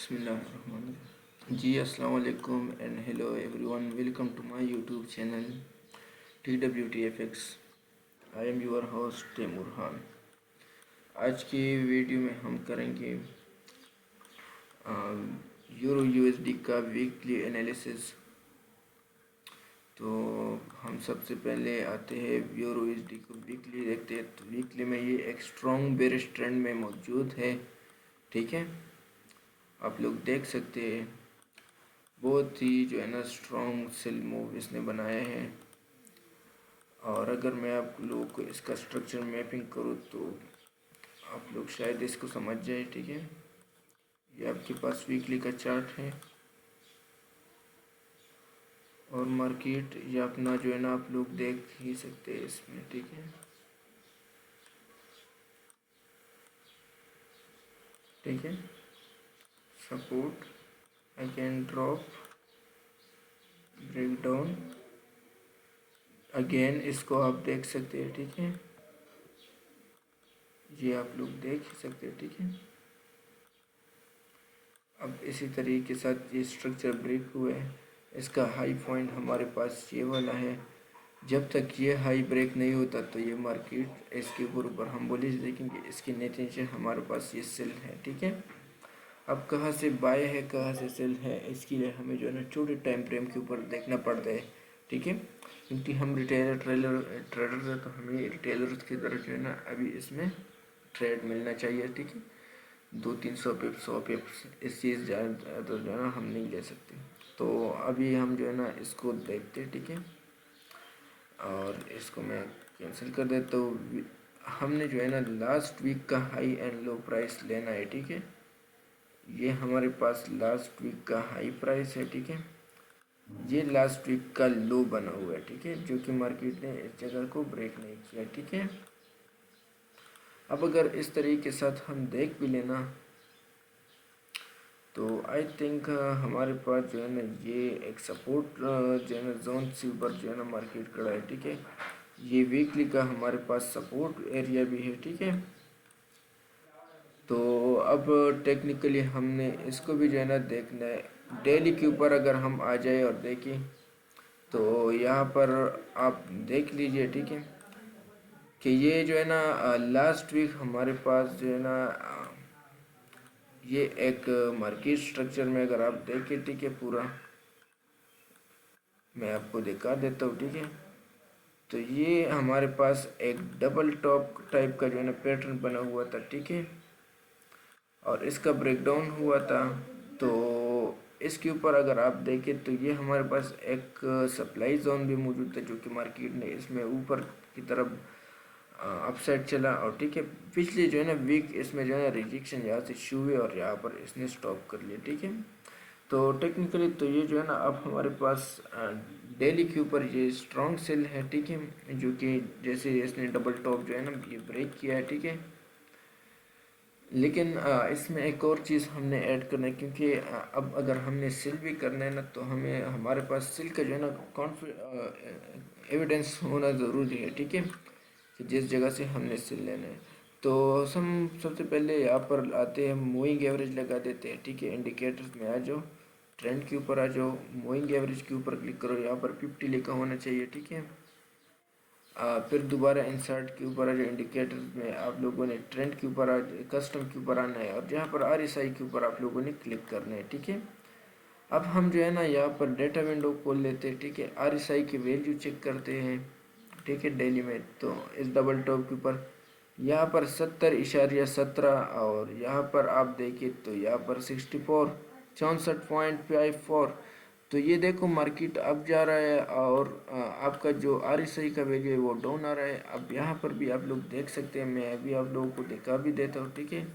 बिस्मिल्लाहिर्रहमानिर्रहीम। जी अस्सलाम वालेकुम and hello everyone, welcome to my YouTube channel TWTFX। I am your host Taimur Khan. आज की वीडियो में हम करेंगे यूरो USD का वीकली एनालिसिस। तो हम सबसे पहले आते हैं यूरो USD को वीकली देखते हैं। तो वीकली में ये एक स्ट्रॉन्ग बेरिश ट्रेंड में मौजूद है, ठीक है। आप लोग देख सकते हैं बहुत ही जो है ना स्ट्रॉन्ग सेल मूव इसने बनाया है। और अगर मैं आप लोगों को इसका स्ट्रक्चर मैपिंग करूँ तो आप लोग शायद इसको समझ जाए, ठीक है। ये आपके पास वीकली का चार्ट है और मार्केट ये अपना जो है ना आप लोग देख ही सकते हैं इसमें, ठीक है। ठीक है, support, again drop, break down, again इसको आप देख सकते हैं, ठीक है। ये आप लोग देख ही सकते हैं, ठीक है। अब इसी तरीके के साथ ये स्ट्रक्चर ब्रेक हुआ है। इसका हाई पॉइंट हमारे पास ये वाला है। जब तक ये हाई ब्रेक नहीं होता तो ये मार्केट इसके ऊपर हम बोले देखेंगे इसके नीचे हमारे पास ये सेल है, ठीक है। अब कहाँ से बाय है कहाँ से सेल है इसके लिए हमें जो है ना छोटे टाइम फ्रेम के ऊपर देखना पड़ता है, ठीक है। क्योंकि हम ट्रेडर है तो हमें रिटेलर की तरह जो है ना अभी इसमें ट्रेड मिलना चाहिए, ठीक है। 200-300 पिप्स 100 पिप्स इस चीज़ ज़्यादा तो जो है ना हम नहीं ले सकते। तो अभी हम जो है ना इसको देखते हैं, ठीक है। और इसको मैं कैंसिल कर देता हूँ। हमने जो है ना लास्ट वीक का हाई एंड लो प्राइस लेना है, ठीक है। ये हमारे पास लास्ट वीक का हाई प्राइस है, ठीक है। ये लास्ट वीक का लो बना हुआ है, ठीक है, जो कि मार्केट ने इस जगह को ब्रेक नहीं किया, ठीक है। अब अगर इस तरीके के साथ हम देख भी लेना तो आई थिंक हमारे पास जो है ना ये एक सपोर्ट जो है ना जोन से ऊपर जो है ना मार्केट खड़ा है, ठीक है। ये वीकली का हमारे पास सपोर्ट एरिया भी है, ठीक है। तो अब टेक्निकली हमने इसको भी जो है ना देखना है। डेली के ऊपर अगर हम आ जाए और देखें तो यहाँ पर आप देख लीजिए, ठीक है, कि ये जो है ना लास्ट वीक हमारे पास जो है ना ये एक मार्केट स्ट्रक्चर में अगर आप देखें, ठीक है, पूरा मैं आपको दिखा देता हूँ, ठीक है। तो ये हमारे पास एक डबल टॉप टाइप का जो है ना पैटर्न बना हुआ था, ठीक है। और इसका ब्रेकडाउन हुआ था। तो इसके ऊपर अगर आप देखें तो ये हमारे पास एक सप्लाई जोन भी मौजूद था, जो कि मार्केट ने इसमें ऊपर की तरफ अपसाइड चला। और ठीक है, पिछले जो है ना वीक इसमें जो है ना रिजेक्शन यहाँ से शुरू हुए और यहाँ पर इसने स्टॉप कर लिया, ठीक है। तो टेक्निकली तो ये जो है ना अब हमारे पास डेली के ऊपर ये स्ट्रॉन्ग सेल है, ठीक है, जो कि जैसे इसने डबल टॉप जो है ना ये ब्रेक किया है, ठीक है। लेकिन इसमें एक और चीज़ हमने ऐड करना है, क्योंकि अब अगर हमने सेल भी करना है ना तो हमें हमारे पास सेल का जो है ना एविडेंस होना ज़रूरी है, ठीक है, कि जिस जगह से हमने सेल लेना है। तो हम सबसे पहले यहाँ पर आते हैं, मूविंग एवरेज लगा देते हैं, ठीक है। इंडिकेटर्स में आ जाओ, ट्रेंड के ऊपर आ जाओ, मूविंग एवरेज के ऊपर क्लिक करो, यहाँ पर 50 लिखा होना चाहिए, ठीक है। फिर दोबारा इंसर्ट के ऊपर आ जाए, इंडिकेटर में आप लोगों ने ट्रेंड के ऊपर कस्टम के ऊपर आना है और जहाँ पर RSI के ऊपर आप लोगों ने क्लिक करना है, ठीक है। अब हम जो है ना यहाँ पर डेटा विंडो खोल लेते हैं, ठीक है। RSI की वैल्यू चेक करते हैं, ठीक है, डेली में। तो इस डबल टॉप के ऊपर यहाँ पर 70.17 और यहाँ पर आप देखिए तो यहाँ पर 64 तो ये देखो मार्केट अप जा रहा है और आपका जो RSI का वैल्यू है वो डाउन आ रहा है। अब यहाँ पर भी आप लोग देख सकते हैं, मैं अभी आप लोगों को दिखा भी देता हूँ, ठीक है।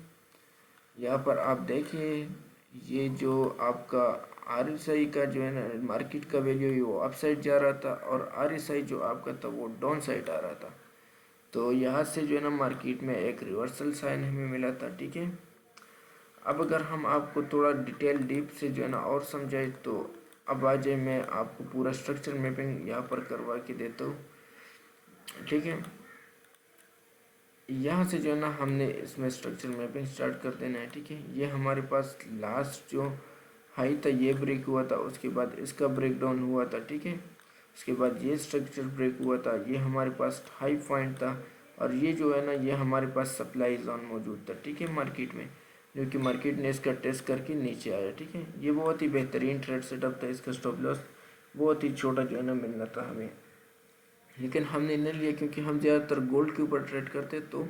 यहाँ पर आप देखिए ये जो आपका RSI का जो है ना मार्केट का वैल्यू है वो अप साइड जा रहा था और RSI जो आपका था वो डाउन साइड आ रहा था। तो यहाँ से जो है ना मार्केट में एक रिवर्सल साइन हमें मिला था, ठीक है। अब अगर हम आपको थोड़ा डिटेल डीप से जो है ना और समझाए तो अब आ जाए, मैं आपको पूरा स्ट्रक्चर मैपिंग यहाँ पर करवा के देता हूँ, ठीक है। यहाँ से जो है ना हमने इसमें स्ट्रक्चर मैपिंग स्टार्ट कर देना है, ठीक है। ये हमारे पास लास्ट जो हाई था ये ब्रेक हुआ था, उसके बाद इसका ब्रेक डाउन हुआ था, ठीक है। उसके बाद ये स्ट्रक्चर ब्रेक हुआ था, ये हमारे पास हाई पॉइंट था, और ये जो है ना ये हमारे पास सप्लाई जोन मौजूद था, ठीक है, मार्केट में, जो कि मार्केट ने इसका टेस्ट करके नीचे आया, ठीक है। ये बहुत ही बेहतरीन ट्रेड सेटअप था, इसका स्टॉप लॉस बहुत ही छोटा जो है ना मिलना था हमें, लेकिन हमने नहीं लिया क्योंकि हम ज़्यादातर गोल्ड के ऊपर ट्रेड करते, तो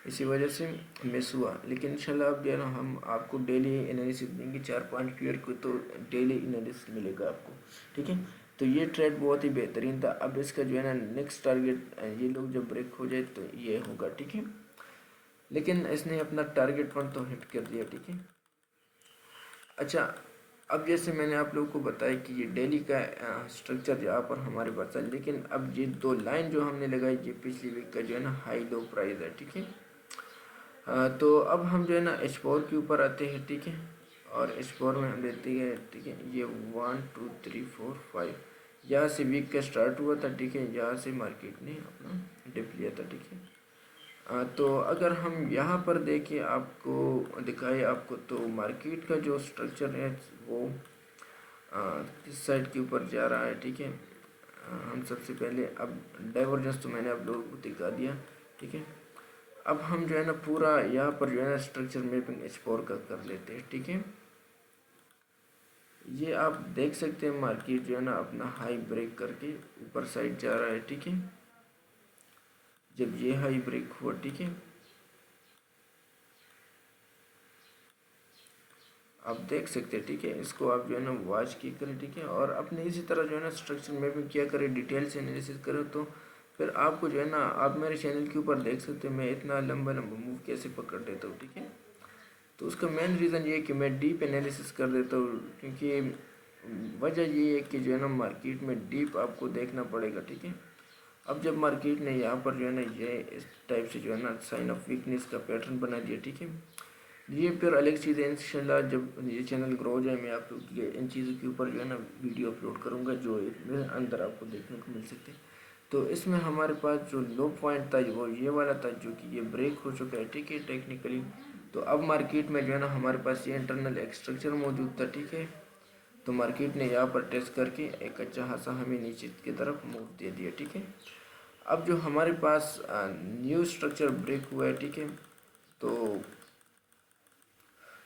इसी वजह से मिस हुआ। लेकिन इंशाल्लाह अब जो है ना हम आपको डेली एनालिसिस देंगे, 4-5 पेयर को तो डेली एनालिसिस मिलेगा आपको, ठीक है। तो ये ट्रेड बहुत ही बेहतरीन था। अब इसका जो है ना नेक्स्ट टारगेट ये लोग जब ब्रेक हो जाए तो ये होगा, ठीक है। लेकिन इसने अपना टारगेट 1 तो हिट कर दिया, ठीक है। अच्छा, अब जैसे मैंने आप लोगों को बताया कि ये डेली का स्ट्रक्चर यहाँ पर हमारे पास है, लेकिन अब ये 2 लाइन जो हमने लगाई ये पिछली वीक का जो है ना हाई लो प्राइस है, ठीक है। तो अब हम जो है ना H4 के ऊपर आते हैं, ठीक है। और H4 में हम लेते हैं, ठीक है, ये 1 2 3 4 5 यहाँ से वीक का स्टार्ट हुआ था, ठीक है। यहाँ से मार्केट ने अपना डिप लिया था, ठीक है। तो अगर हम यहाँ पर देखें, आपको दिखाए आपको, तो मार्केट का जो स्ट्रक्चर है वो किस साइड के ऊपर जा रहा है, ठीक है। हम सबसे पहले अब डाइवर्जेंस तो मैंने आप लोगों को दिखा दिया, ठीक है। अब हम जो है ना पूरा यहाँ पर जो है ना स्ट्रक्चर मैपिंग H4 का कर लेते हैं, ठीक है। ये आप देख सकते हैं मार्केट जो है ना अपना हाई ब्रेक करके ऊपर साइड जा रहा है, ठीक है। जब ये हाई ब्रेक हुआ, ठीक है, आप देख सकते हैं, ठीक है। इसको आप जो है ना वॉच की करें, ठीक है, और अपने इसी तरह जो है ना स्ट्रक्चर मैपिंग किया करें, डिटेल से एनालिसिस करें, तो फिर आपको जो है ना आप मेरे चैनल के ऊपर देख सकते हैं मैं इतना लंबा लंबा मूव कैसे पकड़ लेता हूँ, ठीक है। तो उसका मेन रीज़न ये है कि मैं डीप एनालिसिस कर देता हूँ, क्योंकि वजह ये है कि जो है ना मार्केट में डीप आपको देखना पड़ेगा, ठीक है। अब जब मार्केट ने यहाँ पर जो है ना ये इस टाइप से जो है ना साइन ऑफ वीकनेस का पैटर्न बना दिया, ठीक है। ये फिर अलग चीज़ है, इंशाल्लाह जब ये चैनल ग्रो हो जाए मैं आप लोग ये इन चीज़ों के ऊपर जो है ना वीडियो अपलोड करूँगा जो इसमें अंदर आपको देखने को मिल सकते हैं। तो इसमें हमारे पास जो लो पॉइंट था वो ये वाला था, जो कि ये ब्रेक हो चुका है, ठीक है, टेक्निकली। तो अब मार्केट में जो है ना हमारे पास ये इंटरनल एक स्ट्रक्चर मौजूद था, ठीक है। तो मार्केट ने यहाँ पर टेस्ट करके एक अच्छा खासा हमें नीचे की तरफ मूव दे दिया, ठीक है। अब जो हमारे पास न्यू स्ट्रक्चर ब्रेक हुआ है, ठीक है, तो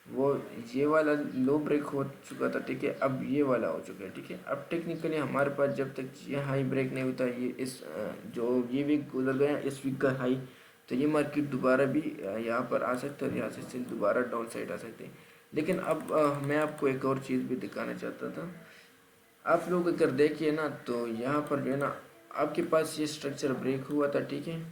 वो ये वाला लो ब्रेक हो चुका था, ठीक है। अब ये वाला हो चुका है, ठीक है। अब टेक्निकली हमारे पास जब तक ये हाई ब्रेक नहीं होता, ये इस जो ये वीक गुजर गया इस वीक का हाई, तो ये मार्केट दोबारा भी यहाँ पर आ सकता है, यहाँ से स्टिल दोबारा डाउन साइड आ सकते हैं। लेकिन अब मैं आपको एक और चीज़ भी दिखाना चाहता था। आप लोग अगर देखिए ना तो यहाँ पर जो है ना आपके पास ये स्ट्रक्चर ब्रेक हुआ था, ठीक है।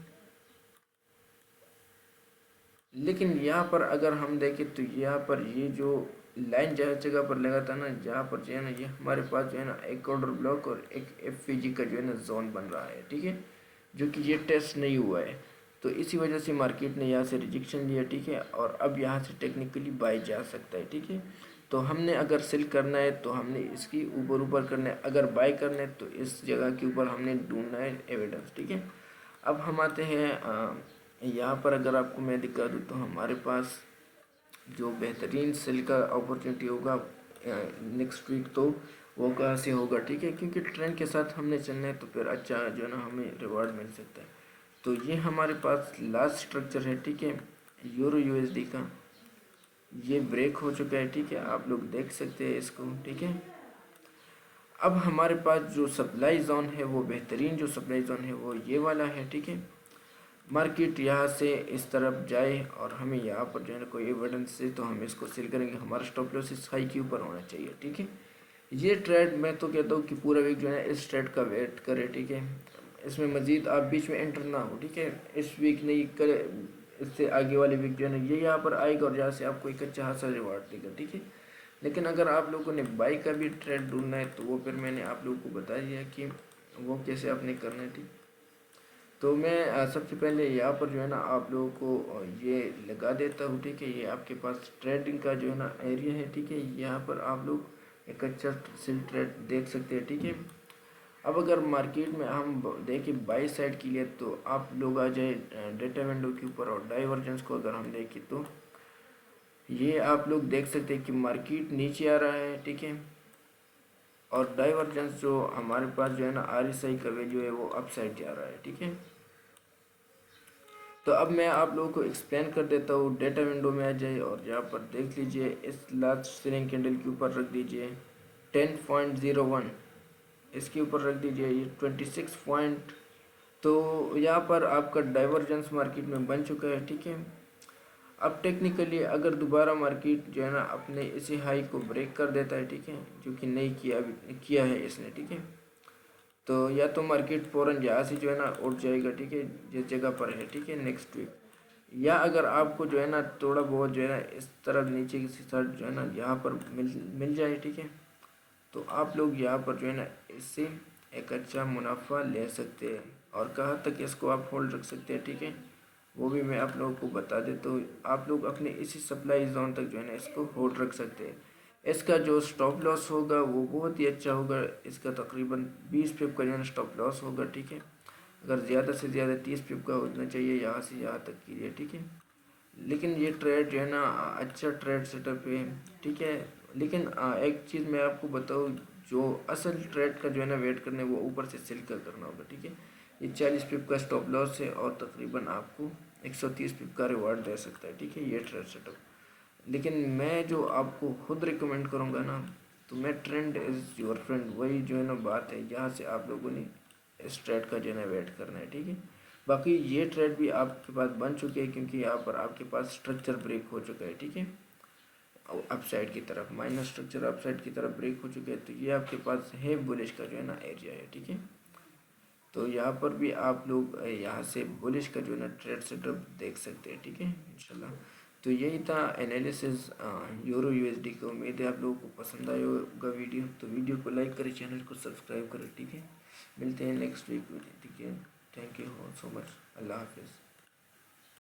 लेकिन यहाँ पर अगर हम देखें तो यहाँ पर ये जो लाइन जगह जगह पर लगा था ना, जहाँ पर जो है ना ये हमारे पास जो है ना एक ऑर्डर ब्लॉक और एक एफवीजी का जो है ना जोन बन रहा है, ठीक है, जो कि ये टेस्ट नहीं हुआ है। तो इसी वजह से मार्केट ने यहाँ से रिजेक्शन लिया, ठीक है, और अब यहाँ से टेक्निकली बाई जा सकता है, ठीक है। तो हमने अगर सेल करना है तो हमने इसकी ऊपर ऊपर करना है, अगर बाई करना है तो इस जगह के ऊपर हमने ढूंढना है एविडेंस, ठीक है। अब हम आते हैं यहाँ पर अगर आपको मैं दिखा दूँ तो हमारे पास जो बेहतरीन सेल का अपॉर्चुनिटी होगा नेक्स्ट वीक, तो वो कहाँ से होगा, ठीक है, क्योंकि ट्रेंड के साथ हमने चलना है तो फिर अच्छा जो है ना हमें रिवॉर्ड मिल सकता है। तो ये हमारे पास लास्ट स्ट्रक्चर है, ठीक है, यूरो यूएसडी का। ये ब्रेक हो चुका है, ठीक है, आप लोग देख सकते हैं इसको, ठीक है। अब हमारे पास जो सप्लाई जोन है वो बेहतरीन जो सप्लाई जोन है वो ये वाला है, ठीक है। मार्केट यहाँ से इस तरफ जाए और हमें यहाँ पर जो है ना कोई एविडेंस से तो हम इसको सेल करेंगे, हमारा स्टॉप लॉस इस हाई के ऊपर होना चाहिए, ठीक है। ये ट्रेड मैं तो कहता हूँ कि पूरा वीक जो है ना इस ट्रेड का वेट करे, ठीक है। इसमें मज़ीद आप बीच में एंटर ना हो, ठीक है। इस वीक नहीं करे, इससे आगे वाले वीक जो है ना ये यहाँ पर आएगा और जहाँ से आपको एक अच्छा खासा रिवार्ड देगा, ठीक है। लेकिन अगर आप लोगों ने बाई का भी ट्रेड ढूंढना है तो वो फिर मैंने आप लोगों को बता दिया कि वो कैसे आपने करना है, ठीक। तो मैं सबसे पहले यहाँ पर जो है ना आप लोगों को ये लगा देता हूँ, ठीक है। ये आपके पास ट्रेडिंग का जो है ना एरिया है, ठीक है। यहाँ पर आप लोग एक अच्छा सेल ट्रेड देख सकते हैं, ठीक है। अब अगर मार्केट में हम देखें बाई साइड के लिए, तो आप लोग आ जाए डेटा विंडो के ऊपर और डाइवर्जेंस को अगर हम देखें तो ये आप लोग देख सकते हैं कि मार्केट नीचे आ रहा है, ठीक है। और डाइवर्जेंस जो हमारे पास जो है ना RSI का वैल्यू है वो अप साइड जा रहा है, ठीक है। तो अब मैं आप लोगों को एक्सप्लेन कर देता हूँ। डेटा विंडो में आ जाए और यहाँ पर देख लीजिए, इस लास्ट सेलिंग कैंडल के ऊपर रख दीजिए 10.01, इसके ऊपर रख दीजिए ये 26 पॉइंट। तो यहाँ पर आपका डाइवर्जेंस मार्केट में बन चुका है, ठीक है। अब टेक्निकली अगर दोबारा मार्केट जो है ना अपने इसी हाई को ब्रेक कर देता है, ठीक है, जो कि नहीं किया है इसने, ठीक है, तो या तो मार्केट फ़ौरन यहाँ से जो है ना उठ जाएगा, ठीक है, जिस जगह पर है, ठीक है, नेक्स्ट वीक। या अगर आपको जो है ना थोड़ा बहुत जो है ना इस तरफ नीचे की साइड जो है ना यहाँ पर मिल जाए, ठीक है, तो आप लोग यहाँ पर जो है ना इससे एक अच्छा मुनाफा ले सकते हैं। और कहाँ तक इसको आप होल्ड रख सकते हैं, ठीक है, वो भी मैं आप लोगों को बता देता हूँ। आप लोग अपने इसी सप्लाई जोन तक जो है ना इसको होल्ड रख सकते हैं। इसका जो स्टॉप लॉस होगा वो बहुत ही अच्छा होगा। इसका तकरीबन 20 पिप का जो है ना स्टॉप लॉस होगा, ठीक है। अगर ज़्यादा से ज़्यादा 30 पिप का होना चाहिए यहाँ से यहाँ तक के लिए, ठीक है। लेकिन ये ट्रेड जो है ना अच्छा ट्रेड सेटअप है, ठीक है। लेकिन एक चीज़ मैं आपको बताऊँ, जो असल ट्रेड का जो है ना वेट करना है वो ऊपर से सेल कर करना होगा, ठीक है। ये 40 पिप का स्टॉप लॉस है और तकरीबन आपको 130 पिप का रिवार्ड दे सकता है, ठीक है, ये ट्रेड सेटअप। लेकिन मैं जो आपको खुद रिकमेंड करूँगा ना, तो मैं ट्रेंड इज़ योर फ्रेंड, वही जो है ना बात है, यहाँ से आप लोगों ने इस ट्रेड का जो है ना वेट करना है, ठीक है। बाकी ये ट्रेड भी आपके पास बन चुके हैं, क्योंकि यहाँ पर आपके पास स्ट्रक्चर ब्रेक हो चुका है, ठीक है। अपसाइड की तरफ माइनस स्ट्रक्चर अपसाइड की तरफ ब्रेक हो चुके हैं, तो ये आपके पास है बुलिश का जो है ना एरिया है, ठीक है। तो यहाँ पर भी आप लोग यहाँ से बुलिश का जो है ना ट्रेड सेटअप देख सकते हैं, ठीक है, इंशाल्लाह। तो यही था एनालिसिस यूरो USD का। उम्मीद है आप लोगों को पसंद आया होगा वीडियो। तो वीडियो को लाइक करें, चैनल को सब्सक्राइब करें, ठीक है। मिलते हैं नेक्स्ट वीक में, ठीक है। Thank you so much. अल्लाह हाफिज़।